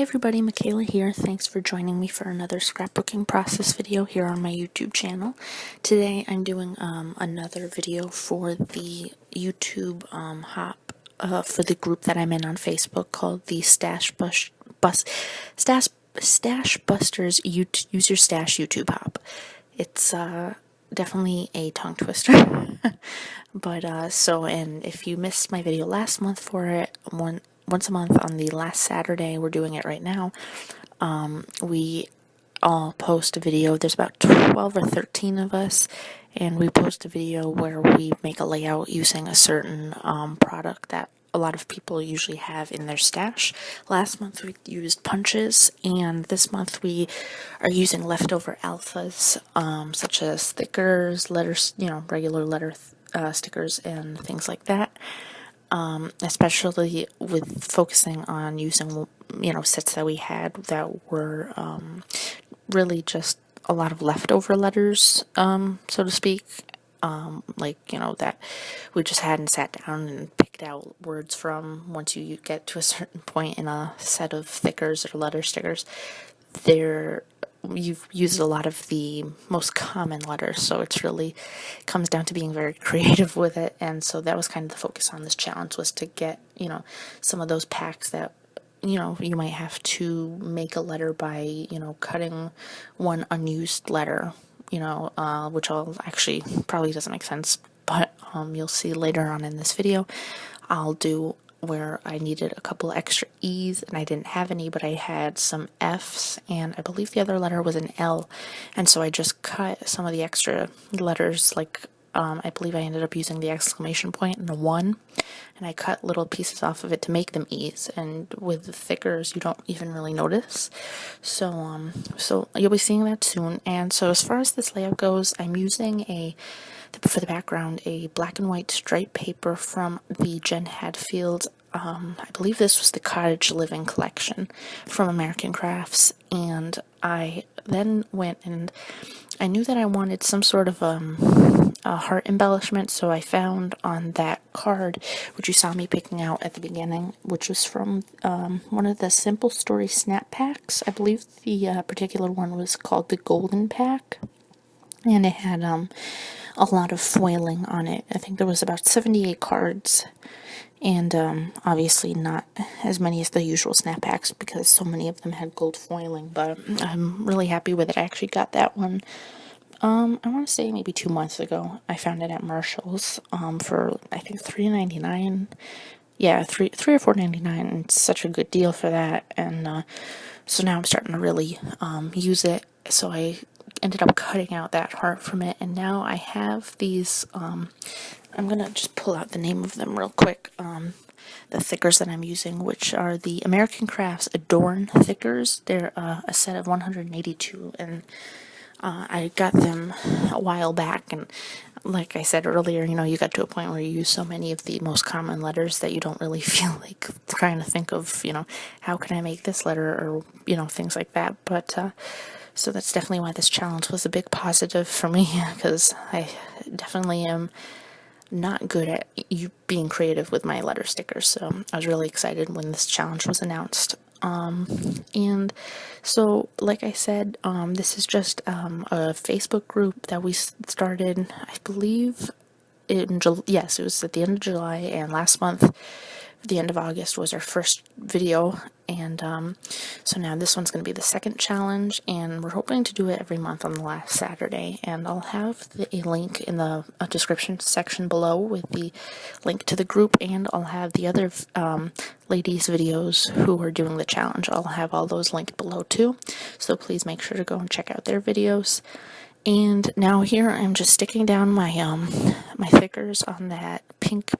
everybody, Michaela here. Thanks for joining me for another scrapbooking process video here on my YouTube channel. Today I'm doing another video for the YouTube hop for the group that I'm in on Facebook called the Stash Busters Use Your Stash YouTube Hop. It's definitely a tongue twister. But and if you missed my video last month for it, once a month on the last Saturday, we're doing it right now. We all post a video. There's about 12 or 13 of us, and we post a video where we make a layout using a certain product that a lot of people usually have in their stash. Last month we used punches, and this month we are using leftover alphas, such as stickers, letters, regular letter stickers and things like that. Especially with focusing on using, sets that we had that were really just a lot of leftover letters, so to speak. That we just hadn't sat down and picked out words from. Once you get to a certain point in a set of stickers or letter stickers, you've used a lot of the most common letters, so it's really comes down to being very creative with it. And so that was kind of the focus on this challenge, was to get, some of those packs that you might have to make a letter by, cutting one unused letter, which I'll actually probably doesn't make sense, but you'll see later on in this video. I'll do where I needed a couple extra E's and I didn't have any, but I had some F's, and I believe the other letter was an L, and so I just cut some of the extra letters, I believe I ended up using the exclamation point and a 1, and I cut little pieces off of it to make them E's, and with the thickers you don't even really notice. So you'll be seeing that soon. And so as far as this layout goes, I'm using for the background, a black and white striped paper from the Jen Hadfield, I believe this was the Cottage Living collection from American Crafts. And I then went and I knew that I wanted some sort of a heart embellishment, so I found on that card, which you saw me picking out at the beginning, which was from one of the Simple Story snap packs. I believe the particular one was called the Golden Pack, and it had a lot of foiling on it. I think there was about 78 cards, and obviously not as many as the usual snap packs because so many of them had gold foiling, but I'm really happy with it. I actually got that one, I want to say maybe 2 months ago. I found it at Marshall's for I think $3.99. Yeah, $3 or $4.99, and it's such a good deal for that. And so now I'm starting to really use it. So I ended up cutting out that heart from it, and now I have these, I'm gonna just pull out the name of them real quick, the thickers that I'm using, which are the American Crafts Adorn thickers. They're a set of 182, and I got them a while back, and like I said earlier, you got to a point where you use so many of the most common letters that you don't really feel like trying to think of, how can I make this letter, or, things like that. But so that's definitely why this challenge was a big positive for me, because I definitely am not good at being creative with my letter stickers. So I was really excited when this challenge was announced. And so, like I said, this is just a Facebook group that we started, I believe, yes, it was at the end of July, and last month, the end of August, was our first video. And so now this one's going to be the second challenge, and we're hoping to do it every month on the last Saturday. And I'll have a link in the description section below with the link to the group, and I'll have the other ladies' videos who are doing the challenge. I'll have all those linked below too, so please make sure to go and check out their videos. And now here I'm just sticking down my my thickers on that pink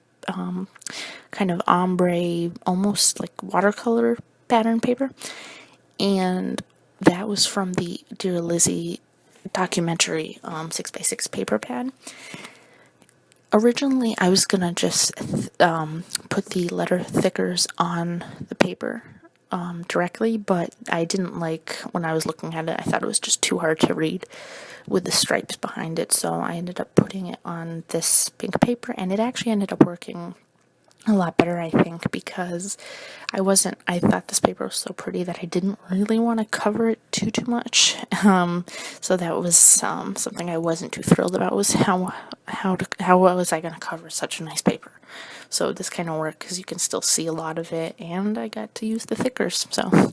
kind of ombre, almost like watercolor pattern paper, and that was from the Dear Lizzie documentary 6x6 paper pad. Originally I was gonna just put the letter thickers on the paper directly, but I didn't like, when I was looking at it, I thought it was just too hard to read with the stripes behind it, so I ended up putting it on this pink paper, and it actually ended up working a lot better, I think, because I thought this paper was so pretty that I didn't really want to cover it too much. So that was something I wasn't too thrilled about, was how was I going to cover such a nice paper. So this kind of worked because you can still see a lot of it, and I got to use the thickers, so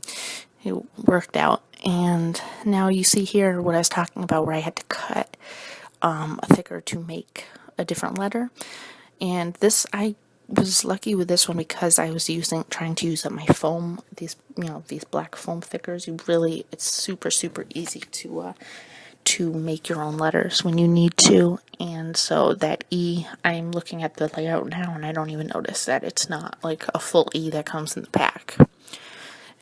it worked out. And now you see here what I was talking about, where I had to cut a thicker to make a different letter. And this, I was lucky with this one because I was trying to use up my foam, these black foam thickers. It's super easy to make your own letters when you need to. And so that E, I'm looking at the layout now and I don't even notice that it's not like a full E that comes in the pack.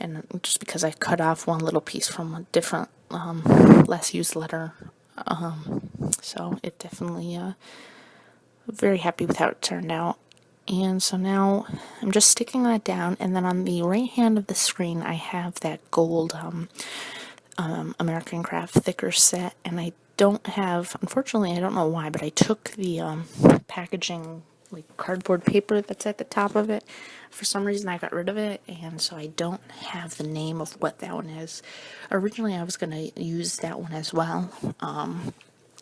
And just because I cut off one little piece from a different, less used letter. So it definitely, very happy with how it turned out. And so now I'm just sticking that down, and then on the right hand of the screen I have that gold American Craft thicker set, and I don't have, unfortunately, I don't know why, but I took the packaging, like cardboard paper that's at the top of it. For some reason I got rid of it, and so I don't have the name of what that one is. Originally I was going to use that one as well.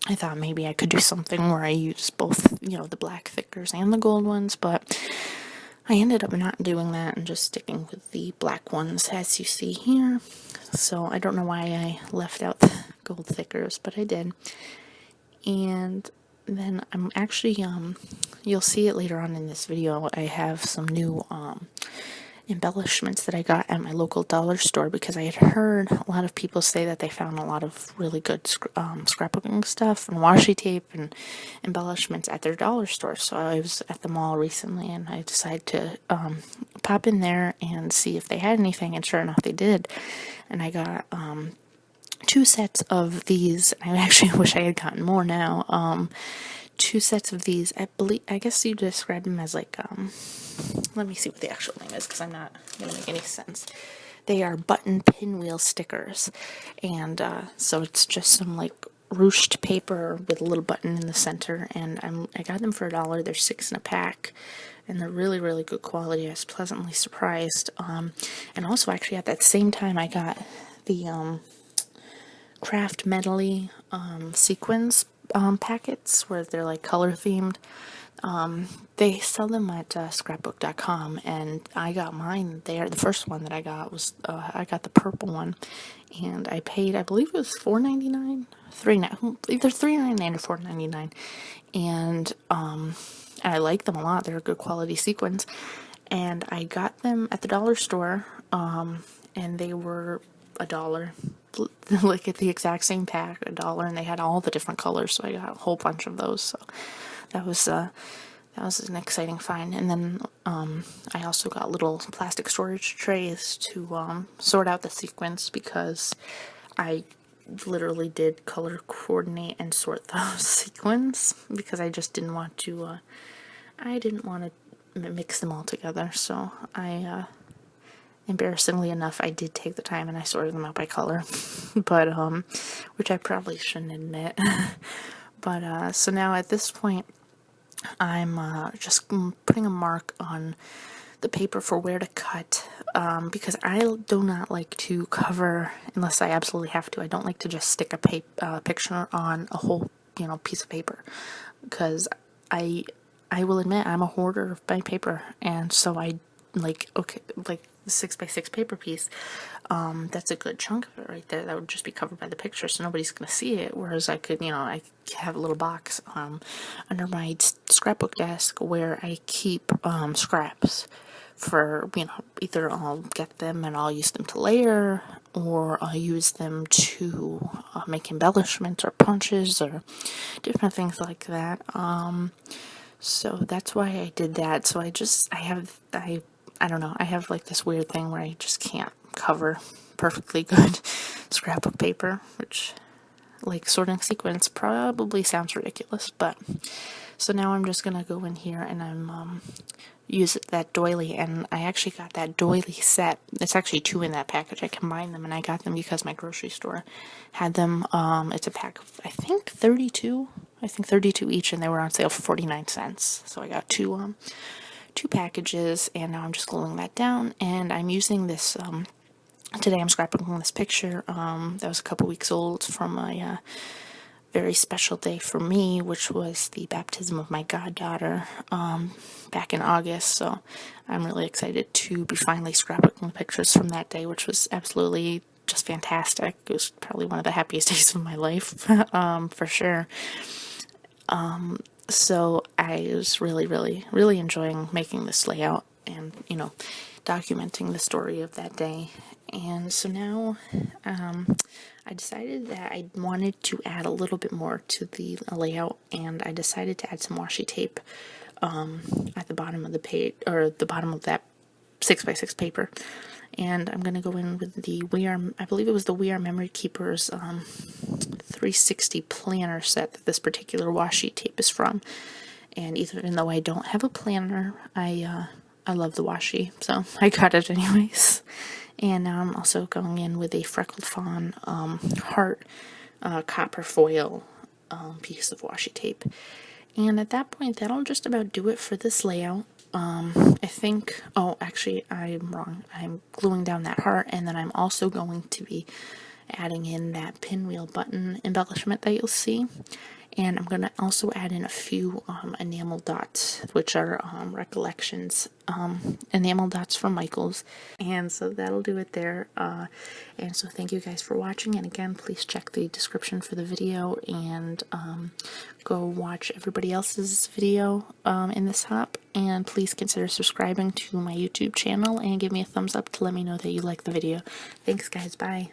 I thought maybe I could do something where I use both, the black thickers and the gold ones, but I ended up not doing that and just sticking with the black ones, as you see here. So I don't know why I left out the gold thickers, but I did. And then I'm actually, you'll see it later on in this video, I have some new embellishments that I got at my local dollar store, because I had heard a lot of people say that they found a lot of really good scrapbooking stuff and washi tape and embellishments at their dollar store. So I was at the mall recently and I decided to pop in there and see if they had anything, and sure enough they did. And I got 2 sets of these. I actually wish I had gotten more now. 2 sets of these. I guess you describe them as like, let me see what the actual name is, because I'm not going to make any sense. They are button pinwheel stickers. And so it's just some like ruched paper with a little button in the center. And I got them for $1. They're 6 in a pack. And they're really good quality. I was pleasantly surprised. And also, actually, at that same time, I got the craft medley sequins packets, where they're like color themed. They sell them at scrapbook.com, and I got mine there. The first one that I got was I got the purple one, and I paid, I believe it was $4.99, either $3.99 or $4.99, and I like them a lot. They're good quality sequins, and I got them at the dollar store, and they were $1. Like at the exact same pack, $1, and they had all the different colors, so I got a whole bunch of those. So that was an exciting find. And then I also got little plastic storage trays to sort out the sequins, because I literally did color coordinate and sort those sequins, because I just didn't want to mix them all together. So embarrassingly enough, I did take the time and I sorted them out by color, but which I probably shouldn't admit. But so now at this point, I'm just putting a mark on the paper for where to cut, because I do not like to cover unless I absolutely have to. I don't like to just stick a picture on a whole piece of paper, because I will admit I'm a hoarder of my paper, and so I like the 6x6 paper piece, that's a good chunk of it right there. That would just be covered by the picture, so nobody's gonna see it. Whereas I could, I have a little box under my scrapbook desk where I keep scraps for, either I'll get them and I'll use them to layer, or I'll use them to make embellishments or punches or different things like that. So that's why I did that. So I don't know, I have like this weird thing where I just can't cover perfectly good scrapbook paper, which, like sorting sequence, probably sounds ridiculous, but so now I'm just gonna go in here and I'm use that doily, and I actually got that doily set. It's actually 2 in that package. I combined them, and I got them because my grocery store had them. It's a pack of I think 32 each, and they were on sale for 49 cents. So I got two 2 packages, and now I'm just gluing that down, and I'm using this, today I'm scrapbooking this picture, that was a couple weeks old from a very special day for me, which was the baptism of my goddaughter, back in August, so I'm really excited to be finally scrapbooking pictures from that day, which was absolutely just fantastic. It was probably one of the happiest days of my life, for sure. So I was really enjoying making this layout and, documenting the story of that day. And so now, I decided that I wanted to add a little bit more to the layout, and I decided to add some washi tape, at the bottom of the page, or the bottom of that 6x6 paper. And I'm going to go in with the I believe it was the We Are Memory Keepers 360 planner set that this particular washi tape is from. And even though I don't have a planner, I love the washi, so I got it anyways. And now I'm also going in with a Freckled Fawn heart copper foil piece of washi tape. And at that point, that'll just about do it for this layout. I think, oh, actually, I'm wrong. I'm gluing down that heart, and then I'm also going to be adding in that pinwheel button embellishment that you'll see. And I'm going to also add in a few enamel dots, which are recollections, enamel dots from Michael's. And so that'll do it there. And so thank you guys for watching. And again, please check the description for the video, and go watch everybody else's video in this hop. And please consider subscribing to my YouTube channel and give me a thumbs up to let me know that you like the video. Thanks guys, bye.